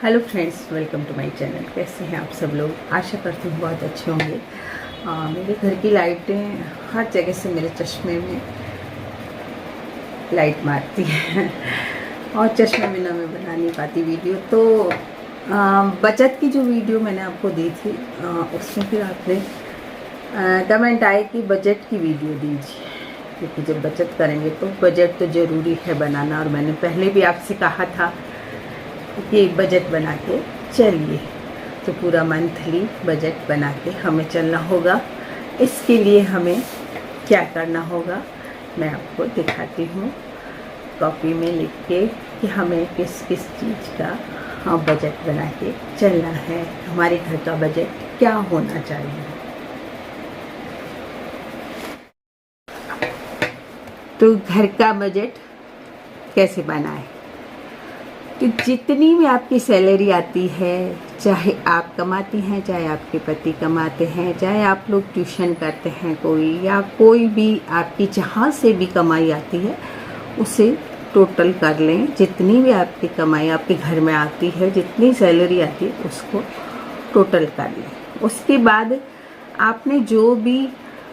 Hello friends, welcome to my channel. कैसे हैं आप सब लोग? आशा करती हूँ बहुत अच्छे होंगे। मेरे घर की लाइटें हर जगह से मेरे चश्मे में लाइट मारती है और चश्मे बिना मैं बना नहीं पाती वीडियो। तो बचत की जो वीडियो मैंने आपको दी थी उसमें फिर आपने कमेंट आए कि बजट की वीडियो दीजिए, क्योंकि जब बचत करेंगे तो बजट तो ज़रूरी है बनाना। और मैंने पहले भी आपसे कहा था कि बजट बना के चलिए, तो पूरा मंथली बजट बना के हमें चलना होगा। इसके लिए हमें क्या करना होगा मैं आपको दिखाती हूँ, कॉपी में लिख के कि हमें किस किस चीज़ का बजट बना के चलना है। हमारे घर का बजट क्या होना चाहिए। तो घर का बजट कैसे बनाएं? तो जितनी भी आपकी सैलरी आती है, चाहे आप कमाती हैं, चाहे आपके पति कमाते हैं, चाहे आप लोग ट्यूशन करते हैं कोई, या कोई भी आपकी जहाँ से भी कमाई आती है उसे टोटल कर लें। जितनी भी आपकी कमाई आपके घर में आती है, जितनी सैलरी आती है उसको टोटल कर लें। उसके बाद आपने जो भी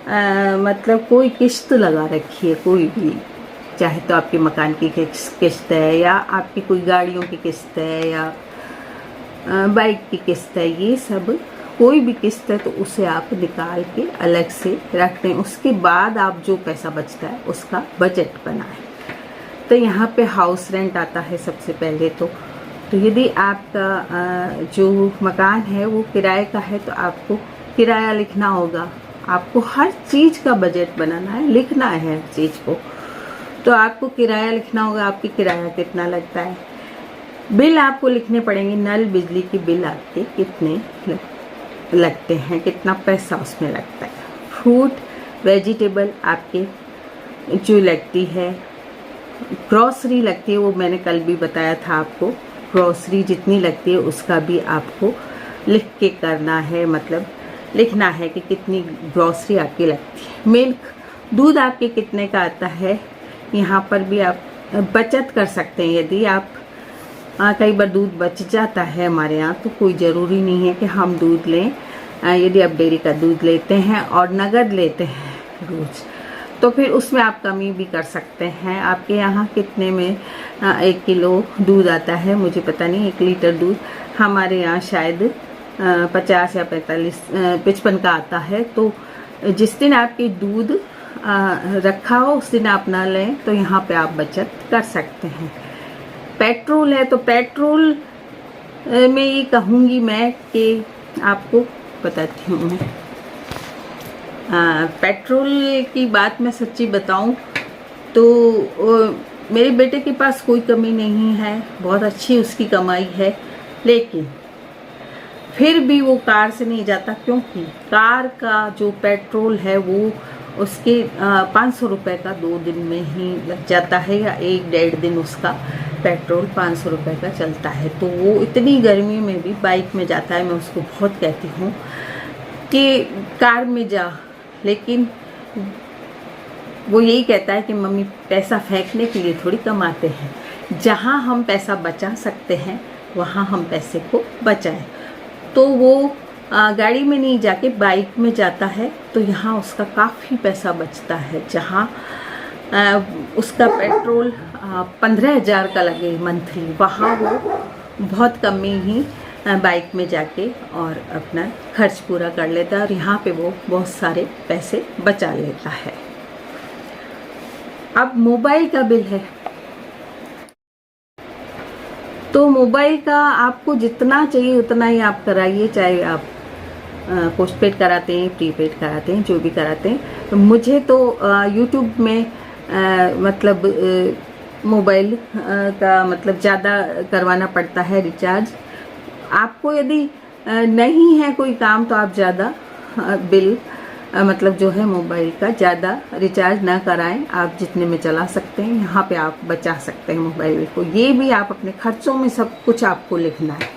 मतलब कोई किस्त लगा रखी है, कोई भी, चाहे तो आपके मकान की किस्त है, या आपकी कोई गाड़ियों की किस्त है, या बाइक की किस्त है, ये सब कोई भी किस्त है तो उसे आप निकाल के अलग से रख दें। उसके बाद आप जो पैसा बचता है उसका बजट बनाएं। तो यहाँ पे हाउस रेंट आता है सबसे पहले। तो यदि आपका जो मकान है वो किराए का है तो आपको किराया लिखना होगा। आपको हर चीज़ का बजट बनाना है, लिखना है हर चीज़ को। तो आपको किराया लिखना होगा, आपकी किराया कितना लगता है। बिल आपको लिखने पड़ेंगे, नल बिजली की बिल आपके कितने लगते हैं, कितना पैसा उसमें लगता है। फ्रूट वेजिटेबल आपके जो लगती है, ग्रॉसरी लगती है, वो मैंने कल भी बताया था आपको। ग्रॉसरी जितनी लगती है उसका भी आपको लिख के करना है, मतलब लिखना है कि कितनी ग्रॉसरी आपकी लगती है। मिल्क, दूध आपके कितने का आता है, यहाँ पर भी आप बचत कर सकते हैं। यदि आप कई बार दूध बच जाता है हमारे यहाँ, तो कोई ज़रूरी नहीं है कि हम दूध लें। यदि आप डेयरी का दूध लेते हैं और नगद लेते हैं रोज़, तो फिर उसमें आप कमी भी कर सकते हैं। आपके यहाँ कितने में 1 किलो दूध आता है मुझे पता नहीं, 1 लीटर दूध। हमारे यहाँ शायद 50 या 55 का आता है। तो जिस दिन आपके दूध रखा हो उस दिन आप ना लें, तो यहाँ पे आप बचत कर सकते हैं। पेट्रोल है तो पेट्रोल में ये कहूँगी मैं कि आपको बताती हूँ मैं। पेट्रोल की बात मैं सच्ची बताऊँ तो मेरे बेटे के पास कोई कमी नहीं है, बहुत अच्छी उसकी कमाई है, लेकिन फिर भी वो कार से नहीं जाता, क्योंकि कार का जो पेट्रोल है वो उसके 500 रुपये का 2 दिन में ही लग जाता है, या 1-1.5 दिन उसका पेट्रोल 500 रुपये का चलता है। तो वो इतनी गर्मी में भी बाइक में जाता है। मैं उसको बहुत कहती हूँ कि कार में जा, लेकिन वो यही कहता है कि मम्मी पैसा फेंकने के लिए थोड़ी कमाते हैं, जहाँ हम पैसा बचा सकते हैं वहाँ हम पैसे को बचाएं। तो वो गाड़ी में नहीं जाके बाइक में जाता है, तो यहाँ उसका काफ़ी पैसा बचता है। जहाँ उसका पेट्रोल 15,000 का लगे मंथली, वहाँ वो बहुत कम में ही बाइक में जाके और अपना खर्च पूरा कर लेता है, और यहाँ पे वो बहुत सारे पैसे बचा लेता है। अब मोबाइल का बिल है, तो मोबाइल का आपको जितना चाहिए उतना ही आप कराइए, चाहे आप पोस्टपेड कराते हैं, प्रीपेड कराते हैं, जो भी कराते हैं। तो मुझे तो यूट्यूब में मतलब मोबाइल का मतलब ज़्यादा करवाना पड़ता है रिचार्ज। आपको यदि नहीं है कोई काम तो आप ज़्यादा बिल मतलब जो है मोबाइल का ज़्यादा रिचार्ज ना कराएं। आप जितने में चला सकते हैं यहाँ पे आप बचा सकते हैं मोबाइल को। ये भी आप अपने खर्चों में सब कुछ आपको लिखना है।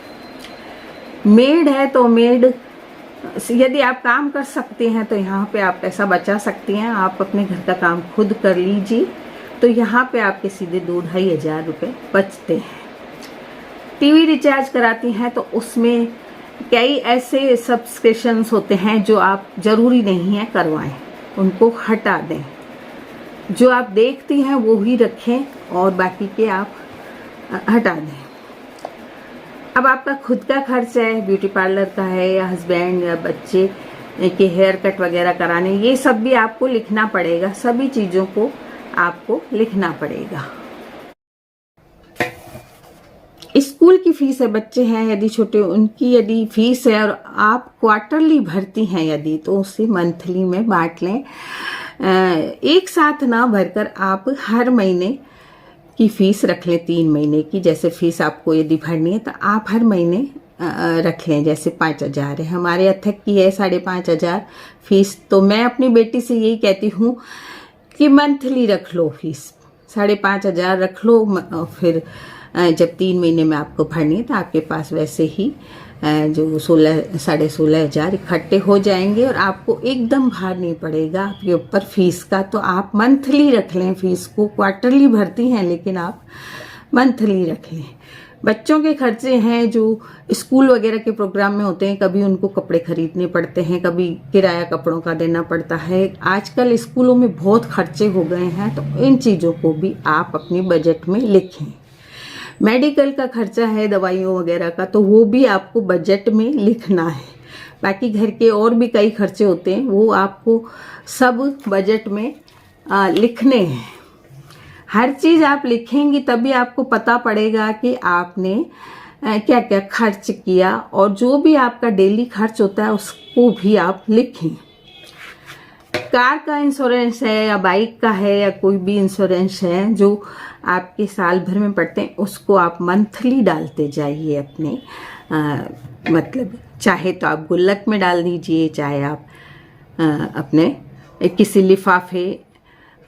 मेड है तो मेड, यदि आप काम कर सकते हैं तो यहाँ पे आप पैसा बचा सकती हैं। आप अपने घर का काम खुद कर लीजिए, तो यहाँ पे आपके सीधे 2-2.5 हज़ार रुपये बचते हैं। टीवी रिचार्ज कराती हैं तो उसमें कई ऐसे सब्सक्रिप्शंस होते हैं जो आप ज़रूरी नहीं है करवाएं, उनको हटा दें। जो आप देखती हैं वो ही रखें और बाकी के आप हटा दें। अब आपका खुद का खर्च है, ब्यूटी पार्लर का है या हस्बैंड या बच्चे के हेयर कट वगैरह कराने, ये सब भी आपको लिखना पड़ेगा। सभी चीज़ों को आपको लिखना पड़ेगा। स्कूल की फीस है, बच्चे हैं यदि छोटे, उनकी यदि फीस है और आप क्वार्टरली भरती हैं यदि, तो उसे मंथली में बांट लें। एक साथ ना भरकर आप हर महीने की फीस रख लें, 3 महीने की। जैसे फीस आपको यदि भरनी है तो आप हर महीने रख लें। जैसे 5,000 है, हमारे अथक की है 5,500 फीस, तो मैं अपनी बेटी से यही कहती हूँ कि मंथली रख लो फीस, 5,500 रख लो। फिर जब 3 महीने में आपको भरनी है तो आपके पास वैसे ही जो 16,500 इकट्ठे हो जाएंगे और आपको एकदम भार नहीं पड़ेगा आपके ऊपर फीस का। तो आप मंथली रख लें फीस को, क्वार्टरली भरती हैं लेकिन आप मंथली रख लें। बच्चों के खर्चे हैं जो स्कूल वगैरह के प्रोग्राम में होते हैं, कभी उनको कपड़े खरीदने पड़ते हैं, कभी किराया कपड़ों का देना पड़ता है। आजकल स्कूलों में बहुत खर्चे हो गए हैं, तो इन चीज़ों को भी आप अपनी बजट में लिखें। मेडिकल का खर्चा है, दवाइयों वगैरह का, तो वो भी आपको बजट में लिखना है। बाकी घर के और भी कई खर्चे होते हैं, वो आपको सब बजट में लिखने हैं। हर चीज़ आप लिखेंगी तभी आपको पता पड़ेगा कि आपने क्या क्या खर्च किया, और जो भी आपका डेली खर्च होता है उसको भी आप लिखें। कार का इंश्योरेंस है या बाइक का है या कोई भी इंश्योरेंस है जो आपके साल भर में पड़ते हैं, उसको आप मंथली डालते जाइए अपने मतलब चाहे तो आप गुल्लक में डाल दीजिए, चाहे आप अपने किसी लिफाफे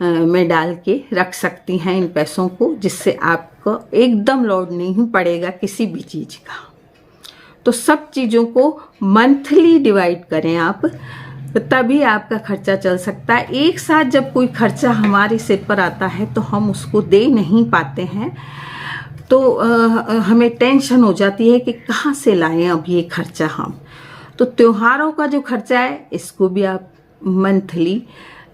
में डाल के रख सकती हैं इन पैसों को, जिससे आपको एकदम लोड नहीं पड़ेगा किसी भी चीज़ का। तो सब चीज़ों को मंथली डिवाइड करें आप, तभी आपका खर्चा चल सकता है। एक साथ जब कोई खर्चा हमारे सिर पर आता है तो हम उसको दे नहीं पाते हैं, तो हमें टेंशन हो जाती है कि कहाँ से लाएं अब ये खर्चा हम। तो त्योहारों का जो खर्चा है इसको भी आप मंथली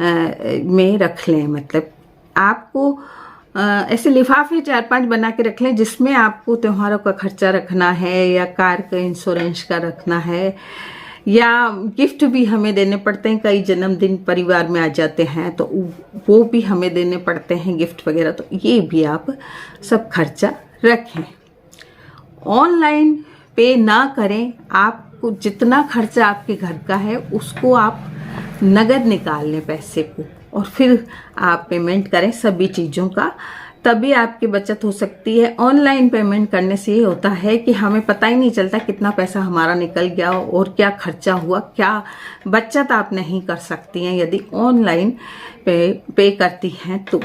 में रख लें। मतलब आपको ऐसे लिफाफे 4-5 बना के रख लें जिसमें आपको त्योहारों का खर्चा रखना है, या कार का इंश्योरेंस का रखना है, या गिफ्ट भी हमें देने पड़ते हैं। कई जन्मदिन परिवार में आ जाते हैं तो वो भी हमें देने पड़ते हैं गिफ्ट वगैरह, तो ये भी आप सब खर्चा रखें। ऑनलाइन पे ना करें, आपको जितना खर्चा आपके घर का है उसको आप नगद निकाल लें पैसे को, और फिर आप पेमेंट करें सभी चीज़ों का, तभी आपकी बचत हो सकती है। ऑनलाइन पेमेंट करने से ये होता है कि हमें पता ही नहीं चलता कितना पैसा हमारा निकल गया और क्या खर्चा हुआ। क्या बचत आप नहीं कर सकती हैं यदि ऑनलाइन पे करती हैं। तो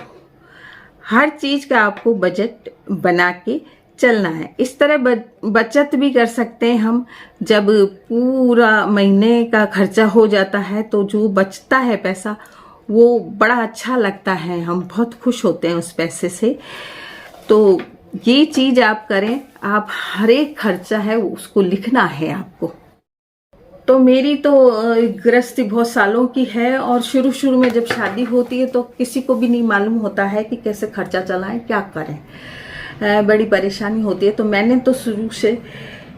हर चीज़ का आपको बजट बना के चलना है। इस तरह बचत भी कर सकते हैं हम। जब पूरा महीने का खर्चा हो जाता है तो जो बचता है पैसा वो बड़ा अच्छा लगता है, हम बहुत खुश होते हैं उस पैसे से। तो ये चीज़ आप करें, आप हर एक खर्चा है उसको लिखना है आपको। तो मेरी तो गृहस्थी बहुत सालों की है, और शुरू में जब शादी होती है तो किसी को भी नहीं मालूम होता है कि कैसे खर्चा चलाएं, क्या करें, बड़ी परेशानी होती है। तो मैंने तो शुरू से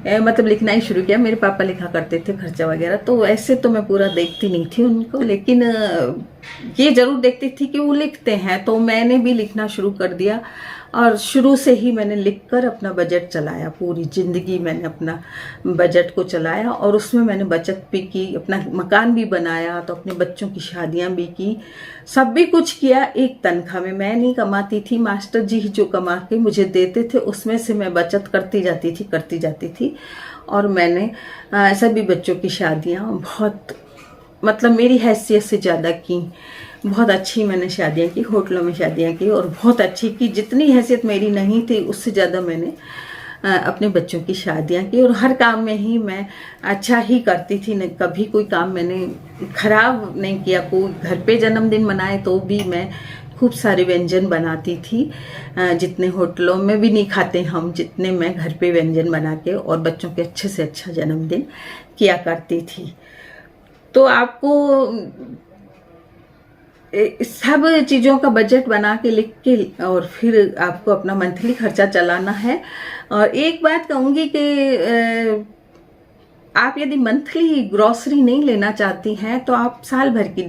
मतलब लिखना ही शुरू किया। मेरे पापा लिखा करते थे खर्चा वगैरह, तो ऐसे तो मैं पूरा देखती नहीं थी उनको, लेकिन ये जरूर देखती थी कि वो लिखते हैं, तो मैंने भी लिखना शुरू कर दिया। और शुरू से ही मैंने लिखकर अपना बजट चलाया, पूरी ज़िंदगी मैंने अपना बजट को चलाया, और उसमें मैंने बचत भी की, अपना मकान भी बनाया, तो अपने बच्चों की शादियां भी की, सब भी कुछ किया एक तनख्वाह में। मैं नहीं कमाती थी, मास्टर जी जो कमा के मुझे देते थे उसमें से मैं बचत करती जाती थी। और मैंने सभी बच्चों की शादियाँ बहुत मतलब मेरी हैसियत से ज़्यादा की, बहुत अच्छी मैंने शादियाँ की, होटलों में शादियाँ की, और बहुत अच्छी की। जितनी हैसियत मेरी नहीं थी उससे ज़्यादा मैंने अपने बच्चों की शादियाँ की, और हर काम में ही मैं अच्छा ही करती थी। न कभी कोई काम मैंने खराब नहीं किया। कोई घर पे जन्मदिन मनाए तो भी मैं खूब सारे व्यंजन बनाती थी, जितने होटलों में भी नहीं खाते हम, जितने मैं घर पे व्यंजन बना के और बच्चों के अच्छे से अच्छा जन्मदिन किया करती थी। तो आपको सब चीज़ों का बजट बना के लिख के और फिर आपको अपना मंथली खर्चा चलाना है। और एक बात कहूँगी कि आप यदि मंथली ग्रॉसरी नहीं लेना चाहती हैं तो आप साल भर की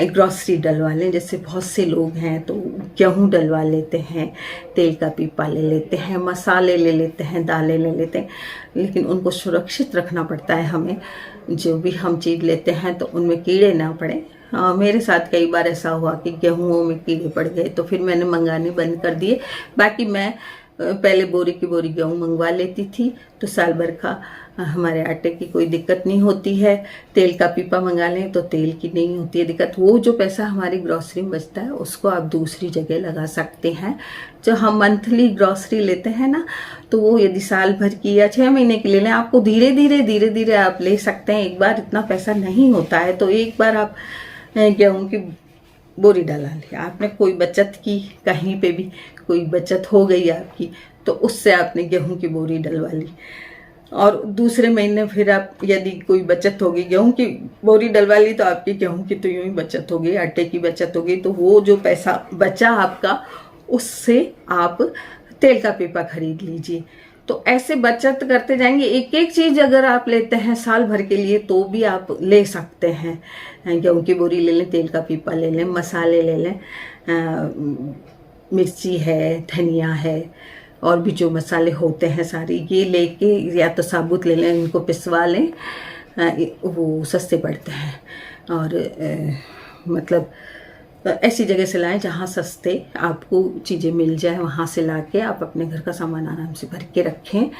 ग्रॉसरी डलवा लें। जैसे बहुत से लोग हैं तो गेहूँ डलवा लेते हैं, तेल का पीपा ले लेते हैं, मसाले ले लेते हैं, दालें ले लेते हैं, लेकिन उनको सुरक्षित रखना पड़ता है हमें। जो भी हम चीज़ लेते हैं तो उनमें कीड़े ना पड़े। मेरे साथ कई बार ऐसा हुआ कि गेहूँ में कीड़े पड़ गए तो फिर मैंने मंगाने बंद कर दिए। बाकी मैं पहले बोरी की बोरी गेहूँ मंगवा लेती थी तो साल भर का हमारे आटे की कोई दिक्कत नहीं होती है। तेल का पीपा मंगा लें तो तेल की नहीं होती है दिक्कत। वो जो पैसा हमारी ग्रॉसरी में बचता है उसको आप दूसरी जगह लगा सकते हैं। जो हम मंथली ग्रॉसरी लेते हैं ना, तो वो यदि साल भर की या 6 महीने की ले लें, आपको धीरे धीरे आप ले सकते हैं। एक बार इतना पैसा नहीं होता है तो एक बार आप गेहूँ की बोरी डाला ली, आपने कोई बचत की, कहीं पे भी कोई बचत हो गई आपकी, तो उससे आपने गेहूं की बोरी डलवा ली। और दूसरे महीने फिर आप यदि कोई बचत होगी, गेहूं की बोरी डलवा ली, तो आपकी गेहूं की तो यूं ही बचत हो गई, आटे की बचत हो गई। तो वो जो पैसा बचा आपका, उससे आप तेल का पीपा खरीद लीजिए। तो ऐसे बचत करते जाएंगे। एक एक चीज़ अगर आप लेते हैं साल भर के लिए तो भी आप ले सकते हैं। गेहूं की बोरी ले लें, तेल का पीपा ले लें, मसाले ले लें, मिर्ची है, धनिया है, और भी जो मसाले होते हैं सारे ये लेके, या तो साबुत ले लें, इनको पिसवा लें, वो सस्ते पड़ते हैं। और मतलब ऐसी जगह से लाएं जहाँ सस्ते आपको चीज़ें मिल जाए, वहाँ से ला के आप अपने घर का सामान आराम से भर के रखें।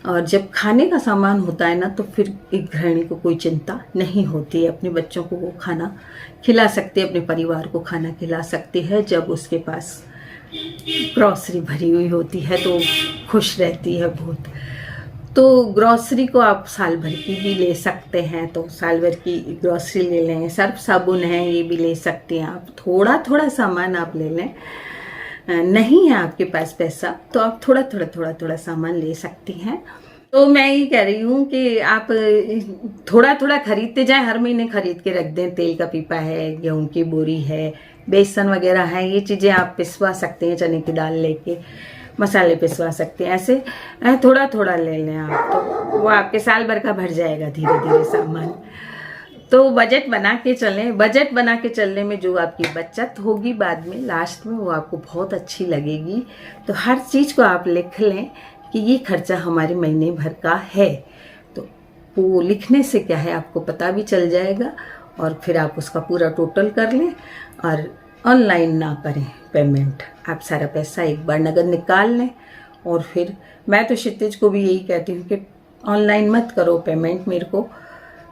और जब खाने का सामान होता है ना, तो फिर एक गृहिणी को कोई चिंता नहीं होती है। अपने बच्चों को वो खाना खिला सकती है, अपने परिवार को खाना खिला सकती है। जब उसके पास ग्रॉसरी भरी हुई होती है तो खुश रहती है बहुत। तो ग्रॉसरी को आप साल भर की भी ले सकते हैं, तो साल भर की ग्रॉसरी ले लें। सर्फ साबुन है, ये भी ले सकते हैं आप। थोड़ा थोड़ा सामान आप ले लें। नहीं है आपके पास पैसा तो आप थोड़ा सामान ले सकती हैं। तो मैं ये कह रही हूँ कि आप थोड़ा थोड़ा खरीदते जाएं, हर महीने खरीद के रख दें। तेल का पीपा है, गेहूं की बोरी है, बेसन वगैरह है, ये चीज़ें आप पिसवा सकते हैं। चने की दाल लेके मसाले पिसवा सकते हैं। ऐसे थोड़ा थोड़ा ले लें आप, तो वो आपके साल भर का भर जाएगा धीरे धीरे सामान। तो बजट बना के चलें। बजट बना के चलने में जो आपकी बचत होगी बाद में लास्ट में, वो आपको बहुत अच्छी लगेगी। तो हर चीज़ को आप लिख लें कि ये खर्चा हमारे महीने भर का है। तो वो लिखने से क्या है, आपको पता भी चल जाएगा और फिर आप उसका पूरा टोटल कर लें। और ऑनलाइन ना करें पेमेंट, आप सारा पैसा एक बार नगद निकाल लें। और फिर मैं तो क्षितिज को भी यही कहती हूँ कि ऑनलाइन मत करो पेमेंट। मेरे को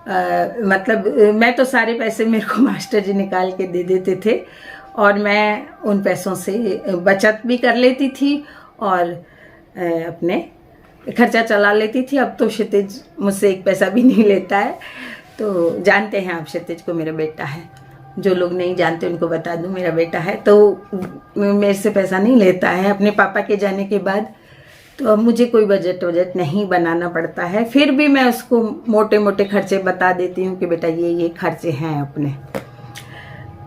मतलब मैं तो सारे पैसे मेरे को मास्टर जी निकाल के दे देते थे और मैं उन पैसों से बचत भी कर लेती थी और अपने खर्चा चला लेती थी। अब तो क्षितिज मुझसे एक पैसा भी नहीं लेता है। तो जानते हैं आप क्षितिज को, मेरा बेटा है। जो लोग नहीं जानते उनको बता दूं, मेरा बेटा है। तो मेरे से पैसा नहीं लेता है अपने पापा के जाने के बाद। तो अब मुझे कोई बजट नहीं बनाना पड़ता है। फिर भी मैं उसको मोटे मोटे खर्चे बता देती हूँ कि बेटा ये खर्चे हैं अपने।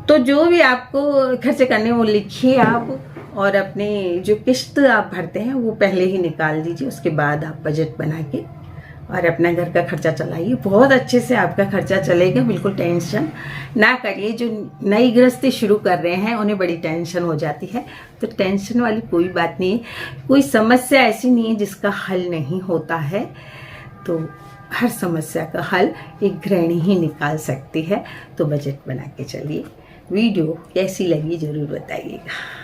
तो जो भी आपको खर्चे करने वो लिखिए आप, और अपने जो किस्त आप भरते हैं वो पहले ही निकाल दीजिए। उसके बाद आप बजट बना के और अपना घर का खर्चा चलाइए। बहुत अच्छे से आपका खर्चा चलेगा, बिल्कुल टेंशन ना करिए। जो नई गृहस्थी शुरू कर रहे हैं उन्हें बड़ी टेंशन हो जाती है, तो टेंशन वाली कोई बात नहीं है। कोई समस्या ऐसी नहीं है जिसका हल नहीं होता है। तो हर समस्या का हल एक गृहिणी ही निकाल सकती है। तो बजट बना के चलिए। वीडियो कैसी लगी ज़रूर बताइएगा।